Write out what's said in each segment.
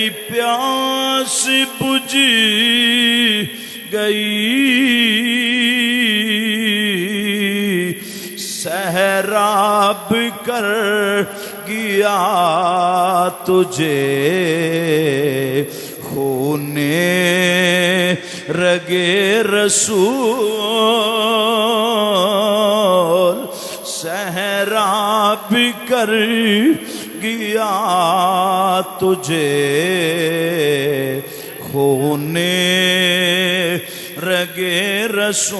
تیری پیاس بجھ گئی، سیراب کر گیا تجھے خون رگے رسول، سیراب کر گیا تجھے خون رگے رسول،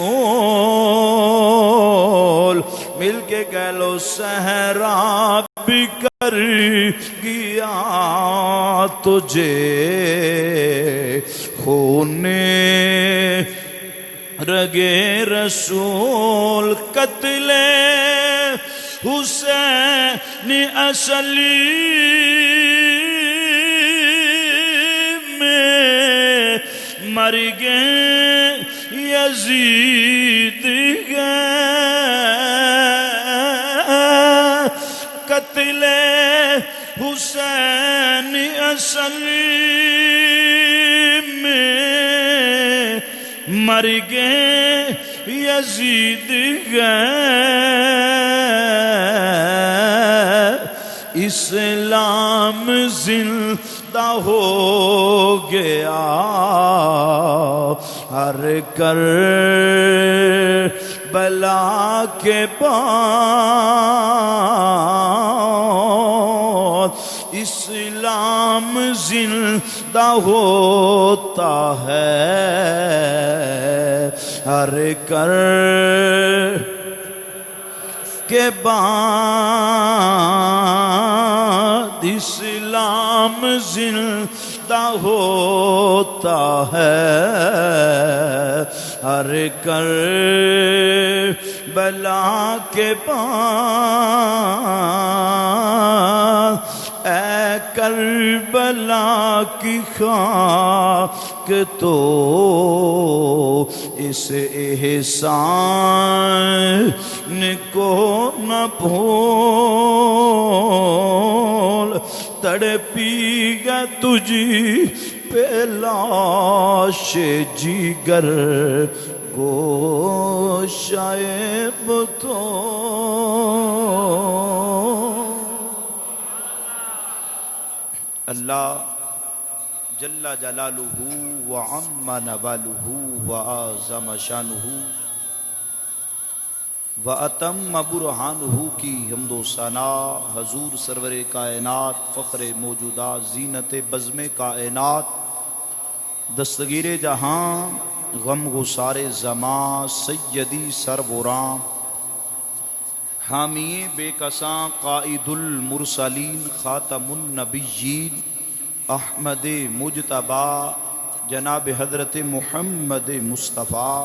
مل کے کہہ لو سیراب کر گیا تجھے خون رگے رسول، قتل حسین اصلی میں مر گئے یزید گئے، قتل حسین اصلی میں مر گئے یزید گئے، اسلام زندہ ہو گیا ہر کربلا کے بعد، اسلام زندہ ہوتا ہے ہر کے بعد، اسلام زندہ ہوتا ہے ہر کربلا کے بعد، اے کربلا کی خاک تو اس احسان کو نہ بھول، تڑپی گا تجھی پہ لاش جگر گوشائے بطول۔ اللہ جل جلالہ وعم نوالہ وعظم شانہ واتم برہانہ کی حمد و ثنا حضور سرور کائنات، فخر موجودات، زینت بزم کائنات، دستگیر جہاں، غم گسار زمان، سیدی سربراں، حامی بے کساں، قائد المرسلین، خاتم النبیین، احمد مجتبی، جناب حضرت محمد مصطفیٰ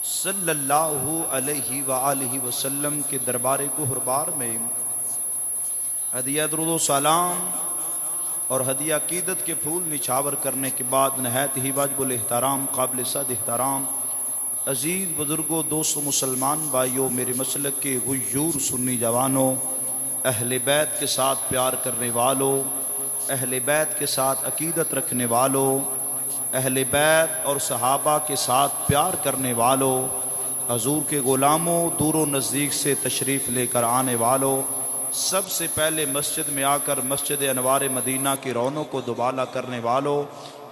صلی اللہ علیہ وآلہ وسلم کے دربار گہربار میں ہدیہ درود و سلام اور ہدیہ عقیدت کے پھول نچھاور کرنے کے بعد نہایت ہی واجب الاحترام، قابل صد احترام عزیز بزرگوں، دوستوں، مسلمان بھائیوں، میرے مسلک کے غیور سنی جوانوں، اہل بیت کے ساتھ پیار کرنے والوں، اہل بیت کے ساتھ عقیدت رکھنے والوں، اہل بیت اور صحابہ کے ساتھ پیار کرنے والوں، حضور کے غلاموں، دور و نزدیک سے تشریف لے کر آنے والوں، سب سے پہلے مسجد میں آ کر مسجد انوار مدینہ کی رونق کو دوبالا کرنے والوں،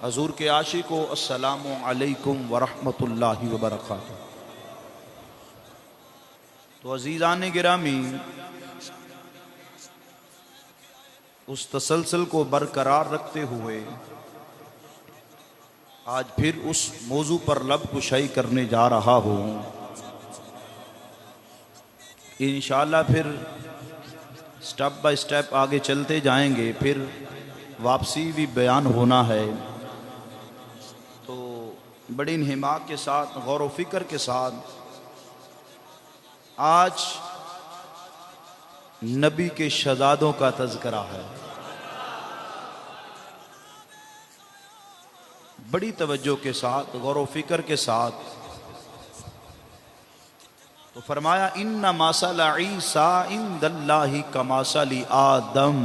حضور کے عاشقوں، السلام علیکم ورحمۃ اللہ وبرکاتہ۔ تو عزیزان گرامی، اس تسلسل کو برقرار رکھتے ہوئے آج پھر اس موضوع پر لب کشائی کرنے جا رہا ہوں۔ انشاءاللہ پھر سٹیپ بائی سٹیپ آگے چلتے جائیں گے، پھر واپسی بھی بیان ہونا ہے، تو بڑی انہماک کے ساتھ، غور و فکر کے ساتھ آج نبی کے شہزادوں کا تذکرہ ہے۔ بڑی توجہ کے ساتھ، غور و فکر کے ساتھ، تو فرمایا ان مثل عیسیٰ عند اللہ کمثل آدم،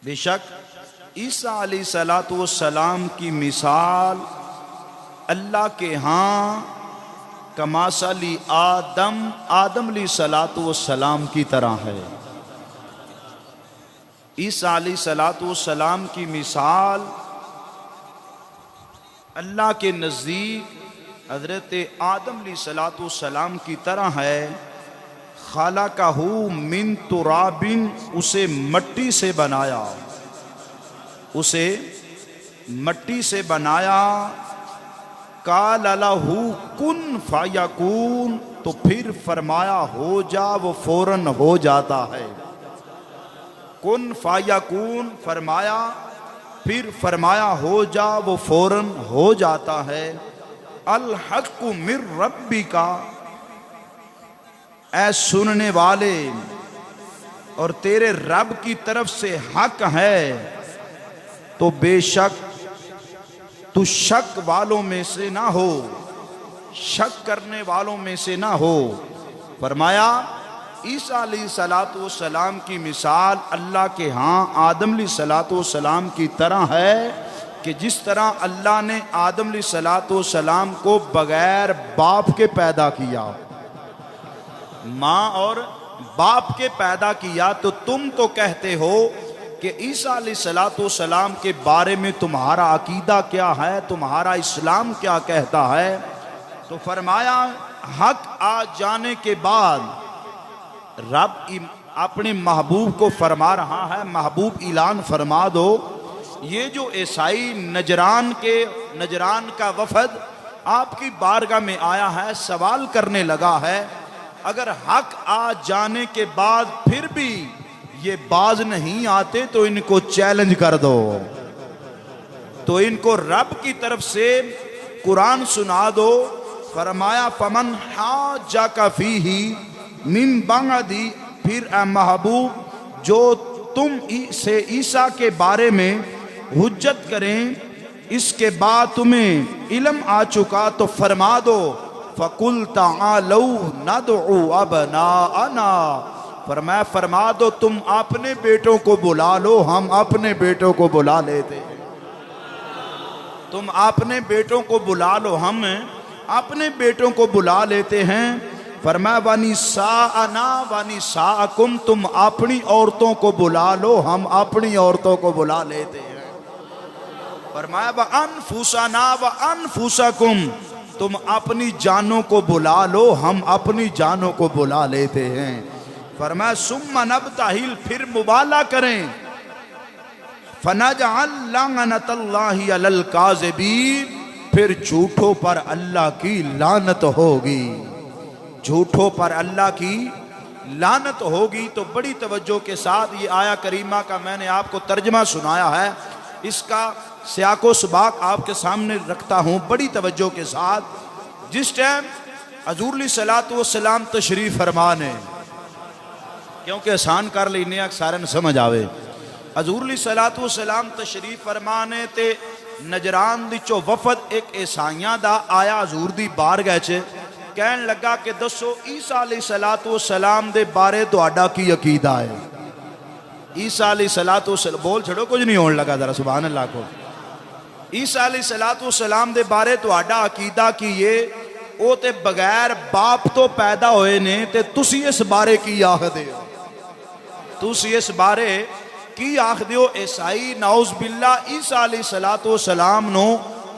بے شک عیسیٰ علیہ الصلوۃ والسلام کی مثال اللہ کے ہاں کمثل آدم علیہ الصلوۃ والسلام کی طرح ہے۔ عیسیٰ علیہ الصلوۃ والسلام کی مثال اللہ کے نزدیک حضرت آدم علیہ الصلوۃ والسلام کی طرح ہے۔ خلقہ من تراب، اسے مٹی سے بنایا، اسے مٹی سے بنایا۔ قال لہ کن فیکون، تو پھر فرمایا ہو جا، وہ فوراً ہو جاتا ہے۔ کن فیکون فرمایا، پھر فرمایا ہو جا، وہ فوراً ہو جاتا ہے۔ الحق من ربک، اے سننے والے، اور تیرے رب کی طرف سے حق ہے، تو بے شک تو شک والوں میں سے نہ ہو، شک کرنے والوں میں سے نہ ہو۔ فرمایا عیسیٰ علیہ الصلوۃ والسلام کی مثال اللہ کے ہاں آدم علیہ الصلوۃ والسلام کی طرح ہے کہ جس طرح اللہ نے آدم علیہ الصلوۃ والسلام کو بغیر باپ کے پیدا کیا، ماں اور باپ کے پیدا کیا، تو تم تو کہتے ہو کہ عیسیٰ علیہ الصلوۃ والسلام کے بارے میں تمہارا عقیدہ کیا ہے، تمہارا اسلام کیا کہتا ہے؟ تو فرمایا حق آ جانے کے بعد رب اپنے محبوب کو فرما رہا ہے، محبوب اعلان فرما دو، یہ جو عیسائی نجران کا وفد آپ کی بارگاہ میں آیا ہے، سوال کرنے لگا ہے، اگر حق آ جانے کے بعد پھر بھی یہ باز نہیں آتے تو ان کو چیلنج کر دو، تو ان کو رب کی طرف سے قرآن سنا دو۔ فرمایا فمن حاجک فیہ من بعد، پھر اے محبوب جو تم سے عیسیٰ کے بارے میں حجت کریں، اس کے بعد تمہیں علم آ چکا، تو فرما دو فَقُلْ تَعَالَوْا نَدْعُ أَبْنَاءَنَا، فرما دو تم اپنے بیٹوں کو بلا لو، ہم اپنے بیٹوں کو بلا لیتے ہیں، تم اپنے بیٹوں کو بلا لو، ہم اپنے بیٹوں کو بلا لیتے ہیں۔ فرمایا وَنِسَاءَنَا وَنِسَاءَكُمْ، تم اپنی عورتوں کو بلا لو، ہم اپنی عورتوں کو بلا لیتے ہیں۔ فرمایا وَأَنفُسَنَا وَأَنفُسَكُمْ، تم اپنی جانوں کو بلا لو، ہم اپنی جانوں کو بلا لیتے ہیں۔ فرمایا ثُمَّ نَبْتَهِلْ، پھر مبالغہ کریں، فَنَجْعَلْ لَعْنَتَ اللَّهِ عَلَى الْكَاذِبِينَ، پھر جھوٹوں پر اللہ کی لعنت ہوگی، جھوٹوں پر اللہ کی لعنت ہوگی۔ تو بڑی توجہ کے ساتھ یہ آیہ کریمہ کا میں نے آپ کو ترجمہ سنایا ہے، اس کا سیاق و سباق آپ کے سامنے رکھتا ہوں بڑی توجہ کے ساتھ۔ جس ٹائم حضور علیہ الصلوۃ والسلام تشریف فرمانے، کیونکہ آسان کر لینے سارے سمجھ آوے، حضور علیہ الصلوۃ والسلام تشریف فرمانے تے نجران دی چو وفد ایک عیسائیاں دا آیا حضور دی بارگاہ چ، کہن لگا کہ دسو عیسیٰ علیہ الصلوۃ والسلام دے بارے تہاڈا کی عقیدہ ہے؟ عیسیٰ علیہ الصلوۃ والسلام، بول چھڑو کچھ نہیں ہون لگا، ذرا سبحان اللہ کو۔ عیسیٰ علیہ الصلوۃ والسلام دے بارے تہاڈا عقیدہ کی یہ او تے بغیر باپ تو پیدا ہوئے نے، تے تسی اس بارے کی آخدے ہو؟ تسی اس بارے کی آخدے ہو؟ عیسائی نعوذ باللہ عیسیٰ علیہ الصلوۃ والسلام نو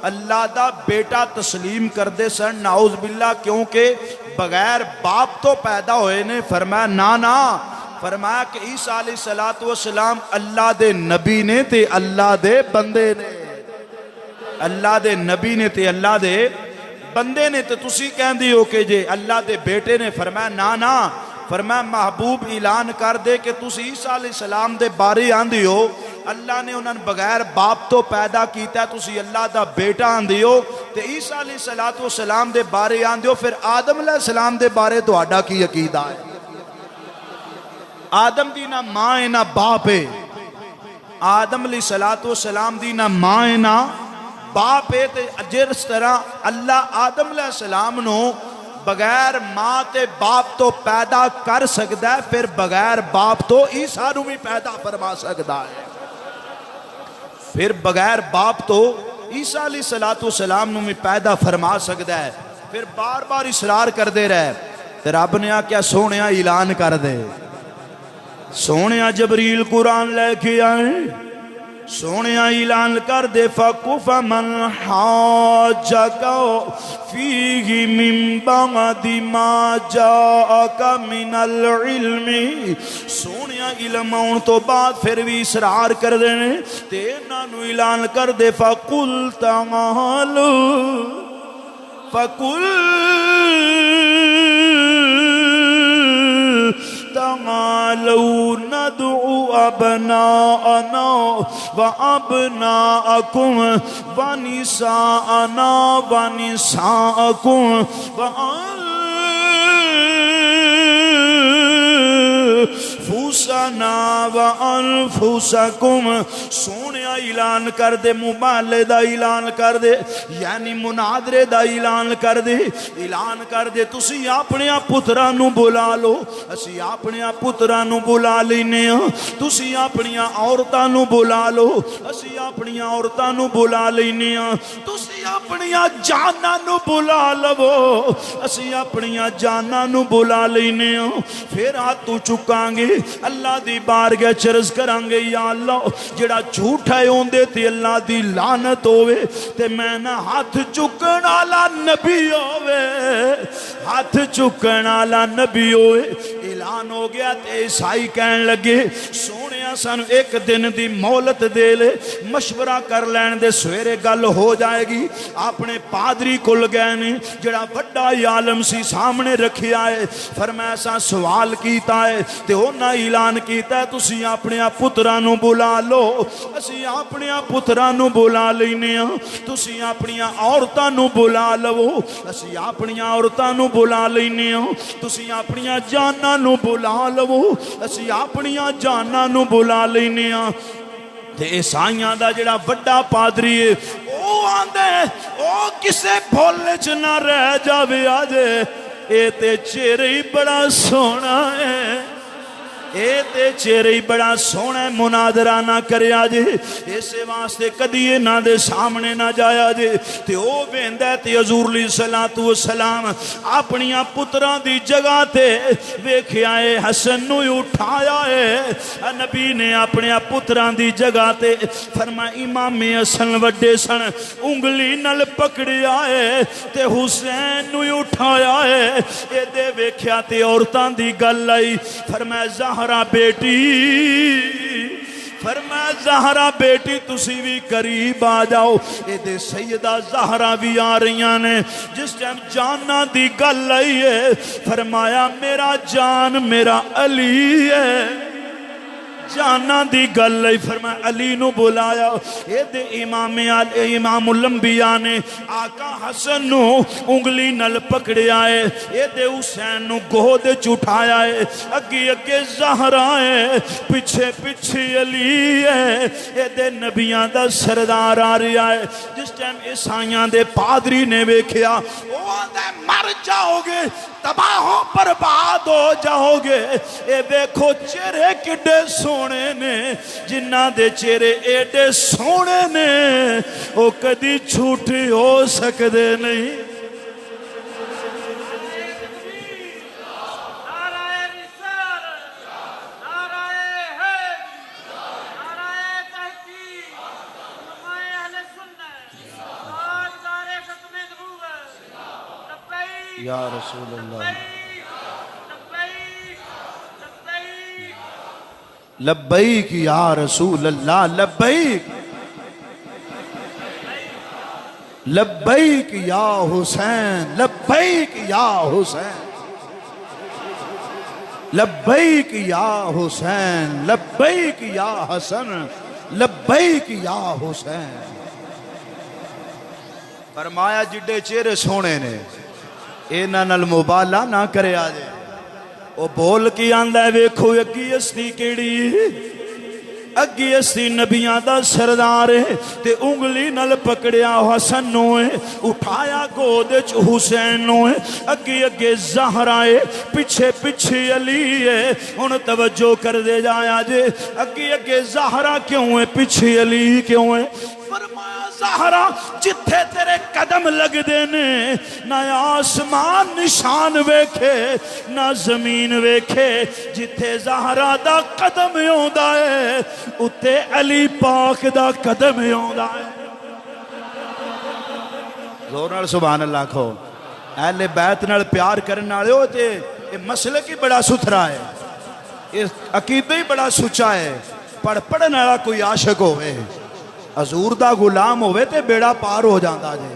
اللہ دا بیٹا تسلیم کر دے سن، نعوذ باللہ، کیونکہ بغیر باپ تو پیدا ہوئے نے۔ فرمایا نا، فرمایا کہ عیسیٰ علیہ الصلوۃ والسلام اللہ دے نبی نے تے اللہ دے بندے نے، اللہ دے نبی نے تے اللہ دے بندے نے، تے تسی کہندے ہو کہ جے اللہ دے بیٹے نے۔ فرمایا نا، فرمایا محبوب اعلان کر دے کہ تسی عیسیٰ علیہ السلام دے بارے آندی ہو اللہ نے انہوں نے بغیر باپ تو پیدا کیتا ہے، تسی اللہ دا بیٹا آندی ہو، تے عیسیٰ علیہ السلام دے بارے آندی ہو، پھر آدم علیہ السلام دے بارے تو آڈا کی عقیدہ ہے؟ آدم دی نہ ماں ہے نہ باپ ہے، آدم علیہ السلام دی نہ ماں ہے نہ باپ ہے، تے جس طرح اللہ آدم علیہ السلام نو بغیر ماں تے باپ تو پیدا کر سکتا ہے، پھر بغیر باپ تو عیسیٰ نو بھی پیدا فرما سکتا ہے۔ پھر بغیر باپ تو عیسیٰ علیہ السلام نو میں پیدا فرما سکتا ہے. پھر بار بار اصرار کر دے رہے تے رب نے کیا سونیا اعلان کر دے. سونیا جبریل قرآن لے کے آئے, سونیا اعلان کر دے فَقُفَ مَنْ حَاجَّكَ فِيهِ مِنْ بَعْدِ مَا جَاءَكَ مِنَ الْعِلْمِ. سونیا علم آن تو بعد پھر بھی اصرار کر دینے تے انہوں اعلان کر دے فَقُلْ تَعَالُوا فَقُلْ تعالوا ندعو أبناءنا وأبناءكم ونساءنا ونساءكم وأنفسنا وأنفسكم. سونیا اعلان کر دے, مبالغے دا اعلان کر دے, یعنی مناظرے دا اعلان کر دے. اعلان کر دے تسی اپنے پتراں نو بلا لو, اسی اپنے پتراں نو بلا لینے ہاں. تسی اپنی عورتاں نو بلا لو, اسی اپنی عورتاں نو بلا لینے ہاں. تسی اپنی جاناں نو بلا لو, اسی اپنی جاناں نو بلا لینے ہاں. پھر ہاتھ چکاں گے اللہ دی بارگاہ چرز کریں گے, یا اللہ جڑا جھوٹ ہے اوندے تے اللہ دی لعنت ہوئے تے میں نہ ہاتھ چکن والا نبی ہوئے, ہاتھ چکن والا نبی ہوئے. اعلان ہو گیا تے عیسائی کہن لگے سونیا سانو ایک دن دی مہلت دے لے, مشورہ کر لین دے, سویرے گل ہو جائے گی. اپنے پادری کل گئے نے جڑا بڑا عالم سی سامنے رکھیا ہے, فرمایا سا سوال کیتا ہے تے انہاں اعلان کیتا ہے تسی اپنے پتراں نو بلا لو, اسی اپنے پتراں نو بلا لینے ہاں. تسی اپنی عورتاں نو بلا لو, اسی اپنی عورتاں نو بلا لینے ہاں. تسی اپنی جاناں نو بلا لو, اسی اپنی جاناں نو بلا لینے ہاں. تے عیسائیاں دا جڑا بڑا پادری ہے او آندے او کسے بھولے چ نہ رہ جاوے آجے, اے تے چہرے ہی بڑا سونا ہے, اے تے چہرے ہی بڑا سونا ہے, مناظرہ نہ کرے آجے. اسے واسطے کدی نہ دے سامنے نہ جایا جے. تے او ویندا تے حضور علیہ الصلوۃ والسلام اپنی پتراں دی جگہ تے ویکھیا اے حسن نو اٹھایا ہے. نبی نے اپنے پتراں دی جگہ تے فرمایا امام حسن وڈے سن, انگلی نال پکڑیا ہے تے حسین نو اٹھایا ہے. اے دے ویکھیا تے عورتاں دی گل آئی, فرمایا زہرا بیٹی, فرمایا زہرا بیٹی تسی بھی قریب آ جاؤ. اے دے سیدہ زہرا بھی آ رہیاں نے. جس ٹائم جاننا دی گل آئی ہے فرمایا میرا جان میرا علی ہے. جانا دی گل لئی فرمایا علی نو بلایا. اے دے امام الانبیاء نے آقا حسن نو انگلی نل پکڑے آئے, اے دے حسین نو گود چٹھایا ہے. اگی اگے زہرا ہے, پچھے پچھے علی ہے. اے دے نبیان دا سردار آ رہا ہے. جس ٹائم عیسائیاں دے پادری نے ویکھیا او آندے مر جاؤ گے, تباہوں برباد ہو جاؤ گے. اے دیکھو چہرے کڈے سونے نے, جنہ دے چہرے ایڈے سونے نے او کدی جھوٹے ہو سکدے نہیں. یا رسول اللہ لبیک یا رسول اللہ لبیک لبیک یا حسین لبیک یا حسین لبیک یا حسین لبیک یا حسن لبیک یا حسین. فرمایا جڈے چہرے سونے نے اینا نال مبالہ نہ کرے آجے. او بول کی آندہ ہے ویکھو یکی استی کیڑی, اگے اسی نبیاں دا سردار ہے تے انگلی نال پکڑیا حسن نو ہے اٹھایا گود وچ حسین نو ہے اگے اگے زہرا ہے پیچھے پیچھے علی ہے ہن توجہ کر دے جایا جے اگے اگے زہرا کیوں ہے پیچھے علی کیوں ہے فرمایا زہرا جتھے تیرے قدم لگ دینے نہ آسمان نشان ویکھے نہ زمین ویکھے جتھے زہرا دا قدم ہوندا ہے اتے علی پاک دا قدم ہوندا ہے زور نال سبحان اللہ کھو اہل بیت نال پیار کرنے والے ہو تے یہ مسلک ہی بڑا ستھرا ہے یہ عقیدہ ہی بڑا سچا ہے پڑھنے والا کوئی عاشق ہوئے حضور دا غلام ہوئے تے بیڑا پار ہو جاندہ جے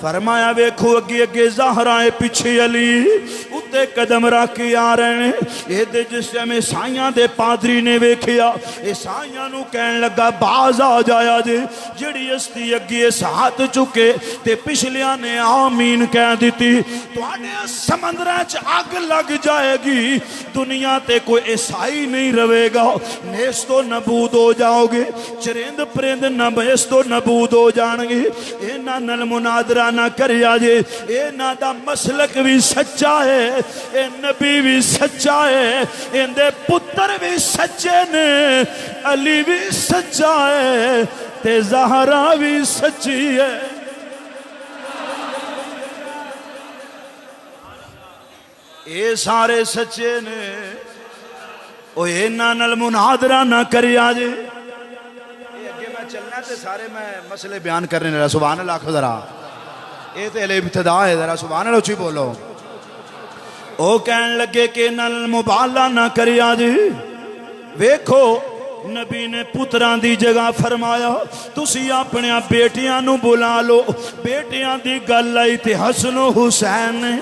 فرمایا ویکھو اگے اگے زہرائے پیچھے علی اتے قدم رکھ کے آ رہے ہیں یہ دے جس سے ہمیں عیسائیاں دے پادری نے ویکھیا عیسائیاں نو کہن لگا باز آ جایا جے جڑی استی اگے ہاتھ چکے تے پچھلیاں نے آمین کہہ دیتی تو آنے سمندرچ آگ لگ جائے گی دنیا تے کوئی عیسائی نہیں روے گا نیست و نبود ہو جاؤ گے چرند پرند نیست و نبود ہو جان گے اینا نل منادرہ نہ کریا جے اے نا دا مسلک بھی سچا ہے اے نبی بھی سچا ہے ان دے پتر بھی سچے نے علی بھی سچا ہے تے زہرا بھی سچی ہے اے سارے سچے نے او اے نا نل منادرہ نہ کریا جے اگے میں چلنا تے سارے میں مسئلے بیان کرنے لگا سبحان اللہ ذرا یہ تو ابتدا ہے ذرا سبحان اللہ اچھی بولو او کہن لگے کہ نل مبالہ نہ کریا جی ویکھو نبی نے پتران دی جگہ فرمایا تسی اپنے بیٹیاں نو بلا لو بیٹیاں دی گل آئی تے حسن و حسین نے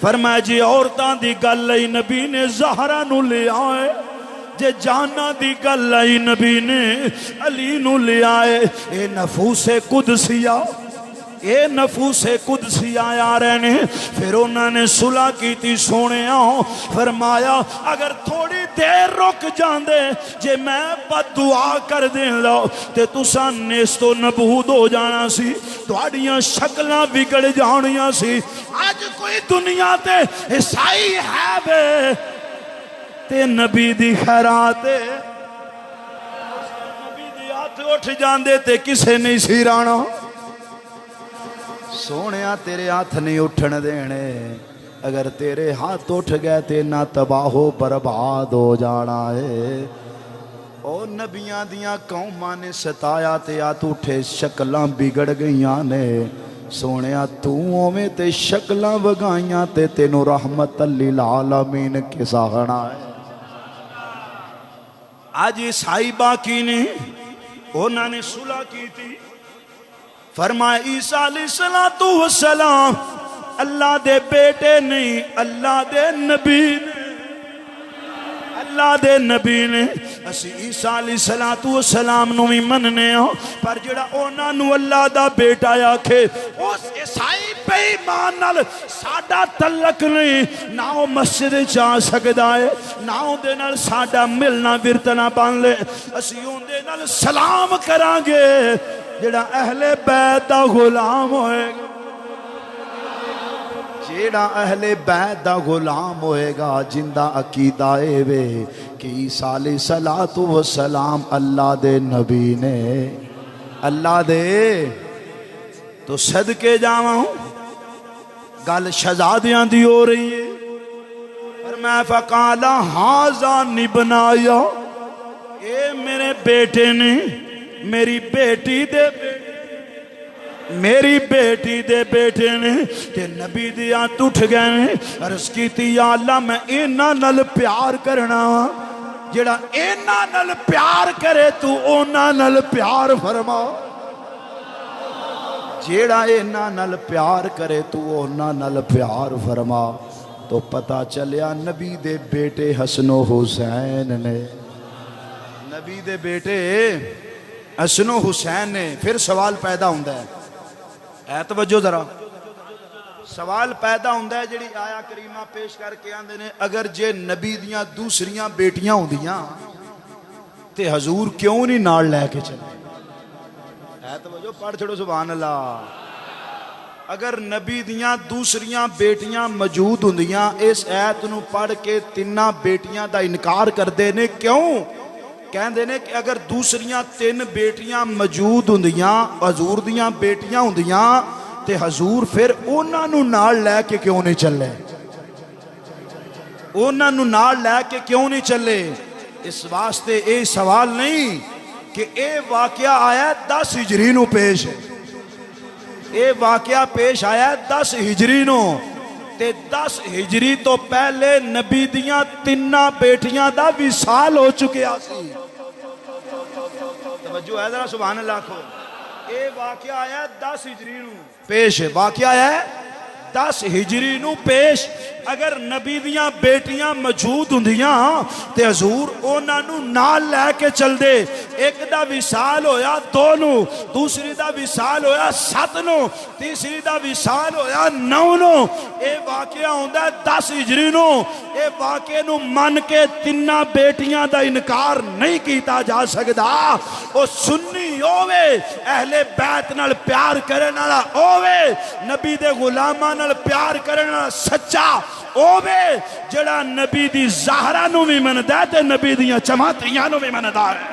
فرمایا جی عورتاں دی گل آئی نبی نے زہرا نو لے آئے جے جانا دی گل آئی نبی نے علی نو لے آئے اے نفوس قدسیہ اے نفوس قدسی آیا رہنے پھر انہوں نے صلح کی تھی سونے آؤں فرمایا اگر تھوڑی دیر رک جاندے جے میں بد دعا کر دیں لو تے تساں نیست و نبود ہو جانا سی تواڈیاں شکلاں بگڑ جانیاں سی آج کوئی دنیا تے عیسائی ہے بے تے نبی دی خیرات نبی دی ہاتھ اٹھ جاندے تے کسے نہیں سی رانا سونیا تیرے ہاتھ نہیں اٹھن دینے اگر تیرے ہاتھ اٹھ گئے تے نہ تباہ و برباد ہو جانا ہے اور نبیاں دیاں قوماں نے ستایا تے ہاتھ اٹھے شکلاں بگڑ گئیاں نے سونیا تو میں تے شکلاں وگائیاں تے تینو رحمت للعالمین کے ساہنا ہے آج عیسائی باقی نے انہوں نے صلح کی تھی فرمایا عیسیٰ علیہ السلام اللہ دے بیٹے نہیں اللہ دے نبی نے اللہ دے نبی نے اسی عیسیٰ علیہ السلام نو بھی مننے ہو پر جڑا اونا نو اللہ دا بیٹا آکھے اس عیسائی بے ایمان نال ساڈا تعلق نہیں نہ وہ مسجد چاہ سکدا ہے نہ دے نال ساڈا ملنا ورتنا بن لے اسی اون دے نال سلام کران گے جڑا اہل بیت دا غلام ہوئے گا جیڑا اہل بیت دا غلام ہوئے گا جندہ عقیدہ اے وے کہ عیسیٰ علیہ السلام اللہ دے نبی نے اللہ دے تو صدقے جاواں گل شہزادیاں دی ہو رہی ہے پر میں فقالا ہاذا نبنایا اے میرے بیٹے نے میری بیٹی دے میری بیٹی دے بیٹے نے تے نبی دیا اٹھ گئے نے عرض کی تھی یا اللہ میں اینا نل پیار کرنا جڑا اینا نل پیار کرے تو اونا نل پیار فرما جڑا اینا نل پیار کرے تو اونا نل پیار فرما تو پتہ چلیا نبی دے بیٹے حسن و حسین نے نبی دے بیٹے حسن و حسین نے پھر سوال پیدا ہوندہ ہے توجہ ذرا سوال پیدا ہوندہ ہے جڑی آیا کریمہ پیش کر کے آندے نے اگر جے نبی دیاں دوسریاں بیٹیاں ہوندیاں تے حضور کیوں نہیں نال لے کے چلے؟ اے توجہ پڑھ چھڑو سبحان اللہ۔ اگر نبی دیاں دوسریاں بیٹیاں موجود ہوندیاں اس ایت نو پڑھ کے تیناں بیٹیاں دا انکار کر دے نے کیوں؟ کہندے نے کہ اگر دوسریاں 3 بیٹیاں موجود ہوندیاں حضور دیاں بیٹیاں ہوندیاں تے حضور پھر انہاں نو نال لے کے کیوں نہیں چلے؟ انہاں نو نال لے کے کیوں نہیں چلے؟ اس واسطے اے سوال نہیں کہ اے واقعہ آیا 10 ہجری نو پیش ہے، اے واقعہ پیش آیا 10 ہجری نو تے 10 ہجری تو پہلے نبی دیاں 3 بیٹیاں دا وصال ہو چکے آسی۔ توجہ ہے ذرا سبحان اللہ کو۔ اے واقعہ آیا 10 ہجری نو پیش ہے، واقعہ آیا ہے 10 ہجری نو پیش۔ اگر نبی دیاں بیٹیاں موجود ہوندیاں تے حضور انہاں نو نال لے کے چل دے۔ ایک دا وصال ہویا 2 نو، دوسری دا وصال ہویا 7 نو، تیسری دا وصال ہویا 9 نو۔ اے واقعہ ہوندا ہے 10 ہجری نو۔ اے واقعے نو من کے 3 بیٹیاں دا انکار نہیں کیتا جا سکدا۔ او سنی ہووے، اہل بیت نال پیار کرن والا ہووے، نبی دے غلاماں نال پیار کرن والا سچا ہووے، جڑا نبی دی زہرا نو بھی مندا ہے تے نبی دیاں چماتیاں نو بھی مندا ہے۔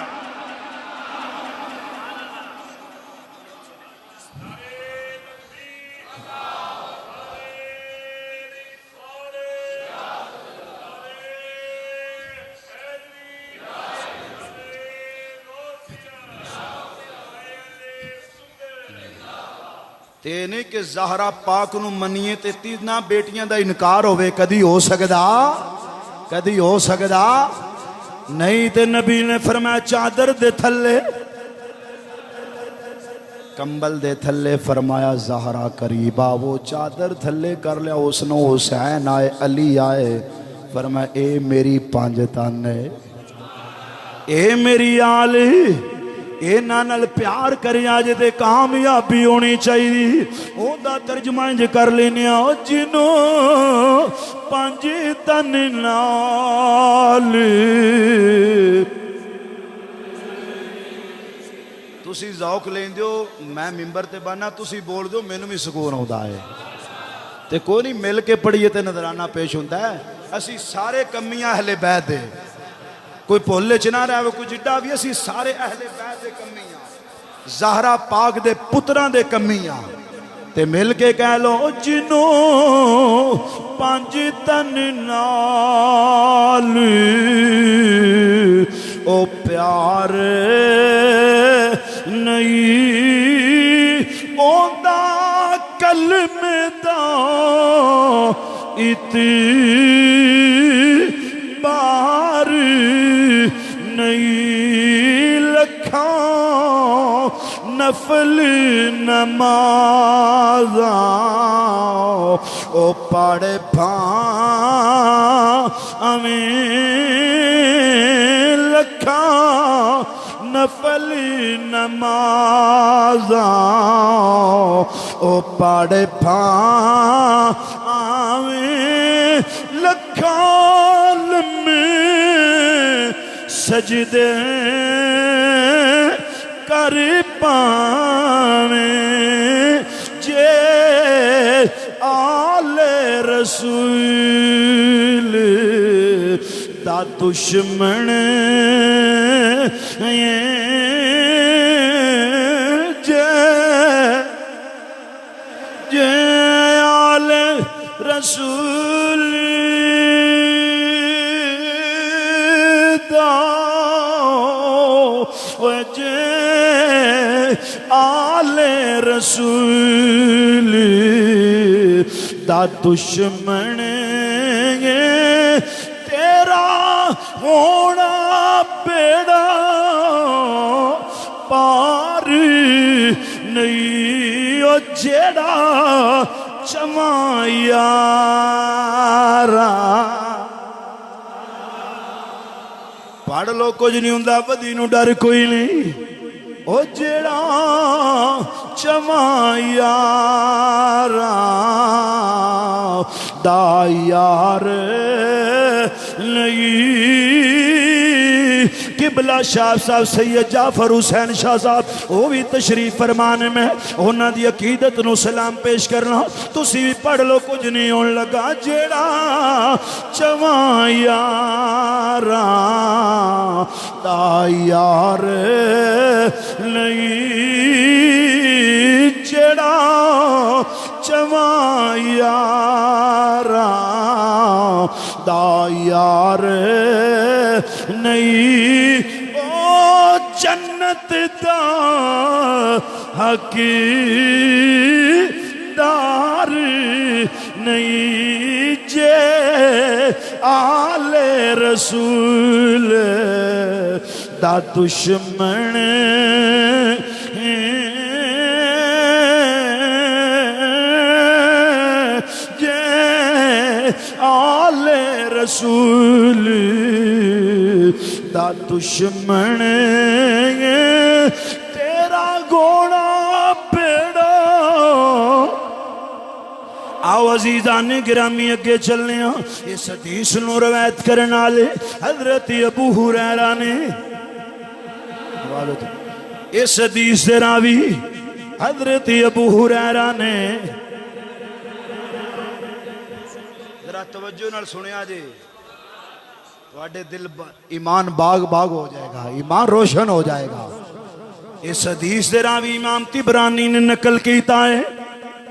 تے نہیں کہ زہرا پاک نو منیے تے 3 بیٹیاں دا انکار ہوئے، کدی ہو سکدا؟ کدی ہو سکدا؟ نہیں۔ تے نبی نے فرمایا چادر دے تھلے، کمبل دے تھلے، فرمایا زہرا قریبا، وہ چادر تھلے کر لیا، اس نو حسین آئے، علی آئے، فرمایا اے میری 5 تن ہے، اے میری آلی، اے نال پیار کرے آج دے کامیابی ہونی چاہیے۔ او دا ترجمہ انج کر لینے آؤ، جنوں 5 تن نال تسی ذوق لین دیو، میں ممبر تے بانا تسی بول دیو، مینوں بھی سکون ہوندا ہے تے کوئی نہیں، مل کے پڑھیے تے نظرانہ پیش ہوندا ہے۔ اسی سارے کمیاں اہل بیت دے، کوئی پھولے چ نہ رہے کوئی جڈا بھی، اسی سارے اہل بیت دے کمیاں، زہرا پاک دے پتراں دے کمیاں، تے مل کے کہہ لو جنوں 5 تن نال او پیار نہیں اوندا کلمے دا اعتبار نہیں، لکھاں نفل نمازاں او پڑھ بھاں لکھاں نفل نمازاں او پڑھ بھاں لکھاں لمے سجدے کر پاویں جے آل رسول دا دشمن جے آل رسول دا جے آل رسول دا دشمن تیرا ہونا بیڑا پار نہیں، او جیڑا چما یارا پڑھ لو کچھ نہیں ہوندا، بدی نو ڈر کوئی نہیں، او جیڑا چما یارا دا یار نہیں کہ قبلہ شاہ صاحب سید جعفر حسین شاہ صاحب وہ بھی تشریف فرمانے میں انہاں دی عقیدت نو سلام پیش کرنا تسی بھی پڑھ لو کچھ نہیں ہون لگا جیڑا چواں یاراں دا یار نہیں جیڑا چواں یاراں دا یار نہیں او جنت دا حقدار نہیں جے آل رسول دا دشمن آل رسول دا دشمن تیرا گوڑا پیڑا آؤ عزیزان گرامی اگے چلنے ہیں اس حدیث نو روایت کرنے والے حضرت ابو ہریرہ نے اس حدیث دے راوی حضرت ابو ہریرہ نے ذرا توجہ نال سنیا جی تواڈے دل ایمان باغ باغ ہو جائے گا ایمان روشن ہو جائے گا اس حدیث دے راوی امام طبرانی نے نقل کیتا ہے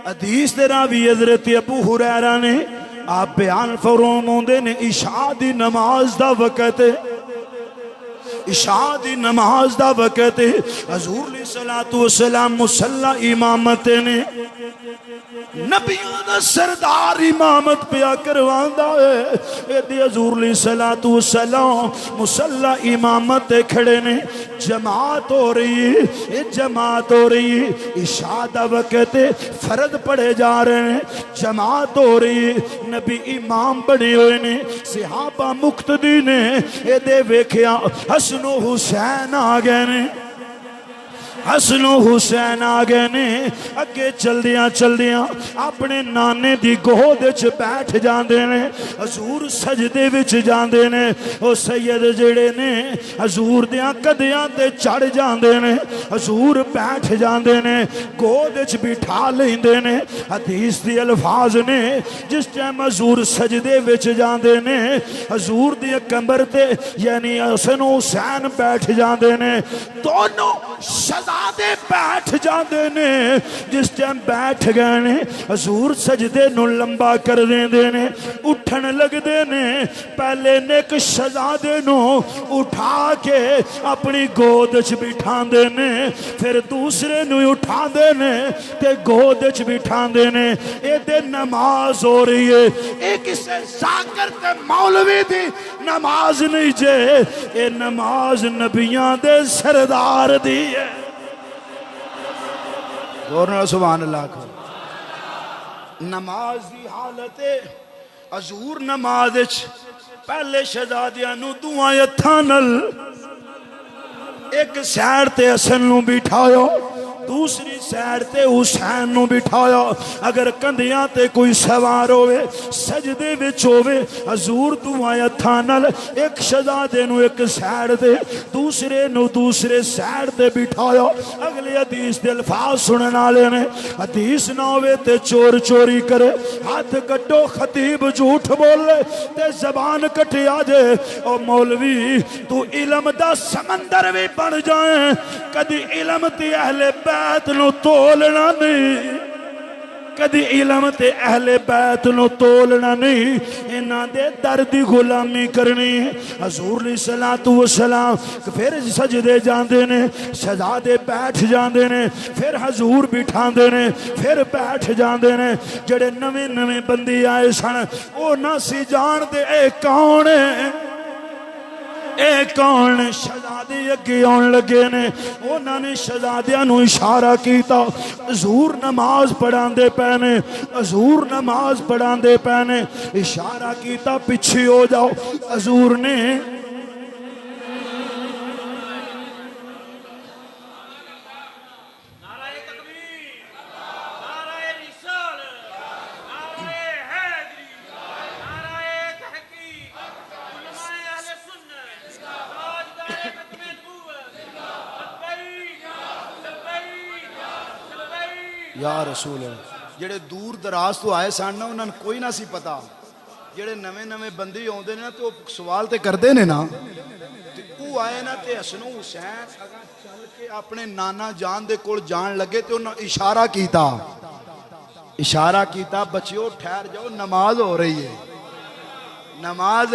حدیث دے راوی حضرت ابو ہریرہ نے آپ بیان فرماؤندے نے عشاء دی نماز دا وقت عشاء دی نماز دا وقت حضور علیہ الصلوۃ والسلام مصلی امامت نے نبیوں دا سردار امامت پیا کرواندا ہے اے حضور علیہ الصلوۃ والسلام مصلی امامت کھڑے نے جماعت ہو رہی ہے جماعت ہو رہی ہے عشاء دا وقت فرض پڑھے جا رہے ہیں جماعت ہو رہی ہے نبی امام بنے ہوئے نے صحابہ مقتدی نے اے دے ویکھیا حسن و حسین آ گئے نے حسن و حسین آگے نے اگے چل دیاں اپنے نانے دی گود وچ بیٹھ جاندے نے حضور سجدے وچ جاندے نے او سید جڑے نے حضور دیاں قدیاں تے چڑھ جاندے نے حضور بیٹھ جاندے نے گود وچ بٹھا لیندے نے حدیث دی الفاظ نے جس ٹائم حضور سجدے وچ جاندے نے حضور دی کمر تے یعنی حسن و حسین بیٹھ جاندے نے دونوں شہزادے بیٹھ جاندے نے جس ٹائم بیٹھ گئے نے حضور سجدے نو لمبا کر دیندے نے اٹھن لگ دے نے پہلے نے ایک شہزادے نو اٹھا کے اپنی گود وچ بٹھاندے نے پھر دوسرے نو اٹھاندے نے تے گود وچ بٹھاندے نے اے تے نماز ہو رہی ہے اے کسے ذاکر تے مولوی دی نماز نہیں جے اے نماز نبیاں دے سردار دی ہے غورنا سبحان اللہ کو نماز دی حالت حضور نماز پہلے شہزادیاں نو دعائیں ہتھاں نال ایک سائر تے حسن نو بٹھایا دوسری سائر تے حسین نو بٹھایا اگر کندیاں تے کوئی سوار ہوئے سجدے وچ ہوئے حضور دعائیں ہتھاں نال ایک شہزادے نو ایک سائر تے دوسرے نو دوسرے سائر تے بٹھایا اگلے حدیث دے الفاظ سنن والے نے حدیث نہ ہوئے تے چور چوری کرے ہاتھ کٹو خطیب جھوٹ بولے تے زبان کٹی آ جائے او مولوی تو علم دا سمندر بھی بن جائیں کدی علم تے اہل بیت نو تولنا نہیں کدی علم تے اہل بیت نو تولنا نہیں انہاں دے درد غلامی کرنی حضور علیہ الصلوۃ والسلام پھر سجدے جاندے نے شہزادے بیٹھ جاندے نے پھر حضور بٹھاندے نے پھر بیٹھ جاندے نے جڑے نویں نویں بندی آئے سن او نہ سی جان دے اے کون ہے اے کون شہزادے اگے آن لگے نے انہاں نے شہزادیاں نو اشارہ کیتا حضور نماز پڑھاندے پے نے حضور نماز پڑھاندے پے نے اشارہ کیتا پیچھے ہو جاؤ حضور نے یا رسول اللہ جڑے دور دراز تو آئے سن نا انہاں کوئی نہ سی پتا جڑے نویں نویں بندے آوندے نے تے او سوال تے کردے نے نا تے او آئے نا تے حسن و حسین اگا چل کے اپنے نانا جان دے کول جان لگے تے انہاں اشارہ کیتا بچیو ٹھہر جاؤ نماز ہو رہی ہے نماز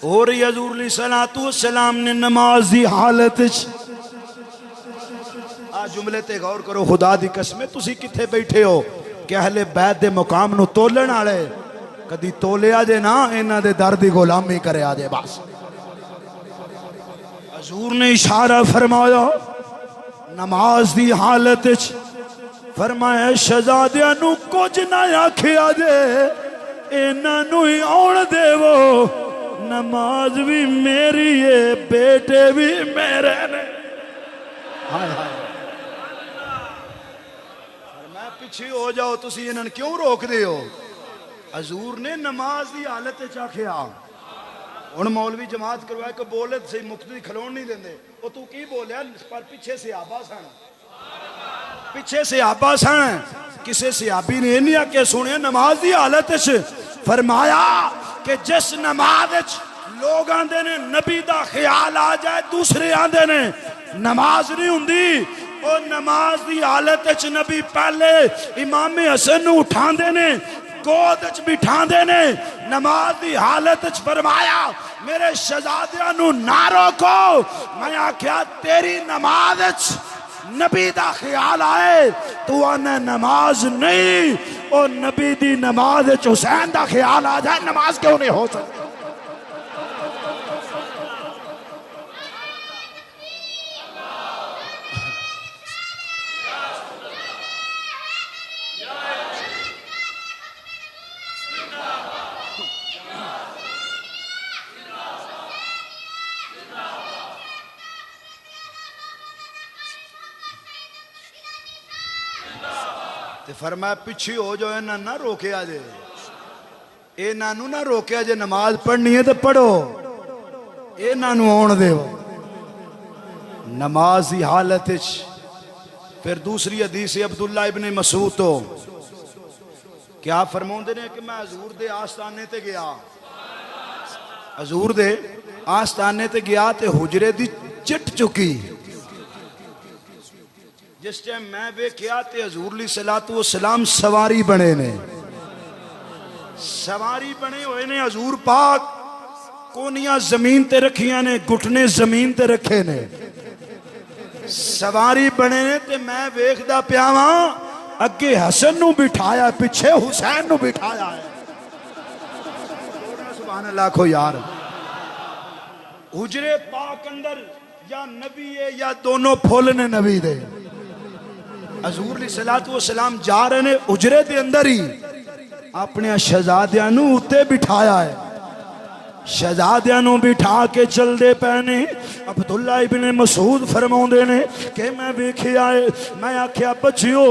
ہو رہی حضور علیہ الصلوۃ والسلام نے نماز دی حالت آ جملے تے غور کرو خدا دی قسم تسی کتھے بیٹھے ہو کہ اہل بیت دے مقام نو تولن والے کدی تولیا جے نا انہاں دے در دی غلامی کریا جے بس حضور نے اشارہ فرمایا نماز دی حالت فرمایا شہزادیاں نو کچھ نہ آکھیا جے انہاں نو ہی آن دیو نماز بھی میری ہے بیٹے بھی میرے نے ہائے ہائے فرمایا پیچھے ہو جاؤ تسی انہاں کیوں روک دے ہو حضور نے نماز دی حالت چاکھیا ہن مولوی جماعت کروائے کہ بولے سے مقتدی کھلون نہیں دیندے او تو کی بولیا پر پیچھے صحابہ سن پیچھے صحابہ سن کسے صحابی نے نہیں آکے سنے نماز دی حالت فرمایا کہ جس نماز لوگ آندے نے نبی دا خیال آ جائے دوسرے آندے نے نماز نہیں ہوندی او نماز دی حالت نبی پہلے امام حسن نو اٹھاندے نے گود بٹھاندے نے نماز دی حالت فرمایا میرے شہزادیاں نو نہ روکو میں آکھیا تیری نماز نبی دا خیال آئے تو انہیں نماز نہیں او نبی دی نماز حسین دا خیال آ جائے نماز کیوں نہیں ہو سکتی فرمایا پیچھے ہو جو انہاں نہ روکے آجے انہاں نو نہ روکے آجے نماز پڑھنی ہے تو پڑھو انہاں نو آن دے نماز دی حالت پھر دوسری حدیث عبداللہ ابن مسعود تو کیا فرمون دے نے کہ میں حضور دے آستانے تے گیا حضور دے آستانے تے گیا تے حجرے دی چٹ چکی جس ٹائم میں ویکھیا تے حضور علیہ الصلوۃ والسلام سواری بنے نے سواری بنے ہوئے نے حضور پاک کونیاں زمین تے رکھیاں نے گھٹنے زمین تے رکھے نے سواری بنے نے تے میں ویکھدا پیاواں اگے حسن نو بٹھایا پیچھے حسین نو بٹھایا ہے سبحان اللہ کو یار حجرے پاک اندر یا نبی ہے یا دونوں پھول نے نبی دے حضور علیہ الصلوۃ والسلام جا رہے نے حجرے دے اندر ہی اپنے شہزادیاں نو اتے بٹھایا ہے شہزادیاں نو بٹھا کے چل دے پہنے عبداللہ ابن مسعود فرماؤندے نے کہ میں ویکھیا ہے میں آکھیا بچیو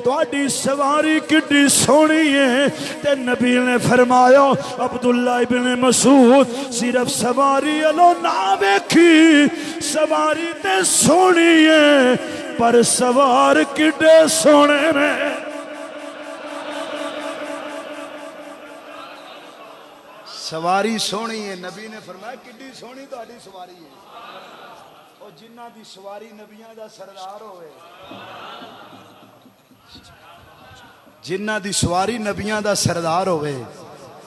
تہاڈی سواری کڈی سونی ہے تے نبی نے فرمایا عبداللہ ابن مسعود صرف سواری الو نہ ویکھی سواری تے سونی ہے پر سوار کڈے سونے نے سواری سونی ہے نبی نے فرمایا کڈی سونی تہاڈی سواری ہے اور جنہ دی سواری نبیاں دا سردار ہوئے جنہ دی سواری نبیاں دا سردار ہوئے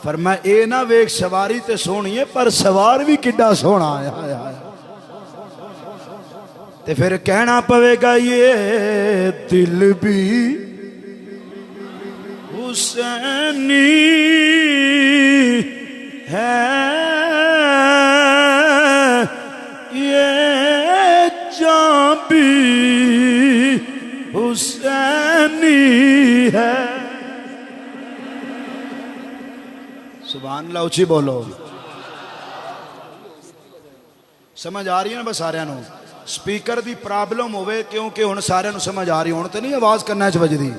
فرمایا اے نہ ویکھ سواری تے سونی ہے پر سوار بھی کڈا سونا ہے تے پھر کہنا پوے گا یہ دل بھی حسینی ہے یہ جان بھی حسینی ہے سبحان اللہ اچھی بولو سمجھ آ رہی ہے نا بس سارے نو سپیکر دی پرابلم ہوئے کیونکہ ہن سارے نو سمجھ آ رہی ہن تے نہیں آواز کرنا چ وجدی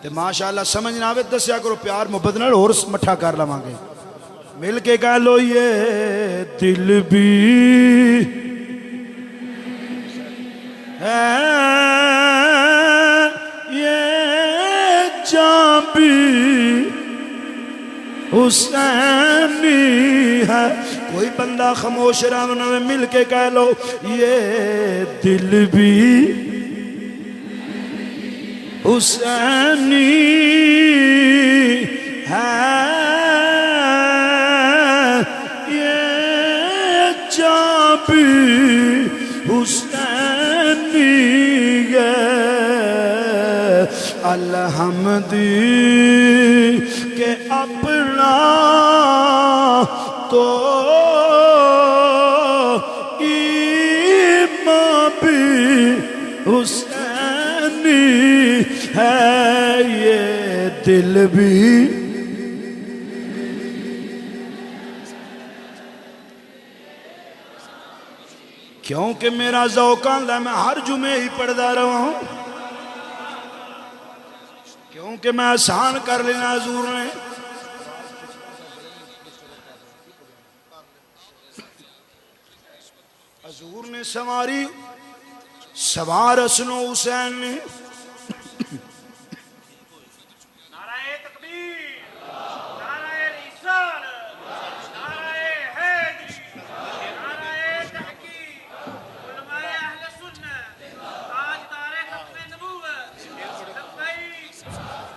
تے ماشاءاللہ سمجھ نہ آوے دسیا کرو پیار محبت نال اور مٹھا کر لواں گے مل کے کہہ لو یہ دل بھی ہے حسینی ہے. کوئی بندہ خاموش رہنا میں مل کے کہہ لو یہ دل بھی حسینی ہے، یہ جاں بھی حسینی ہے. الحمد کہ اپنا تو ایمان بھی حسینی ہے، یہ دل بھی کیونکہ میرا ذوق آندا میں ہر جمعے ہی پڑھدا رہا ہوں، کیونکہ میں آسان کر لینا حضور نے. حضور نے سواری سوار حسن و حسین نے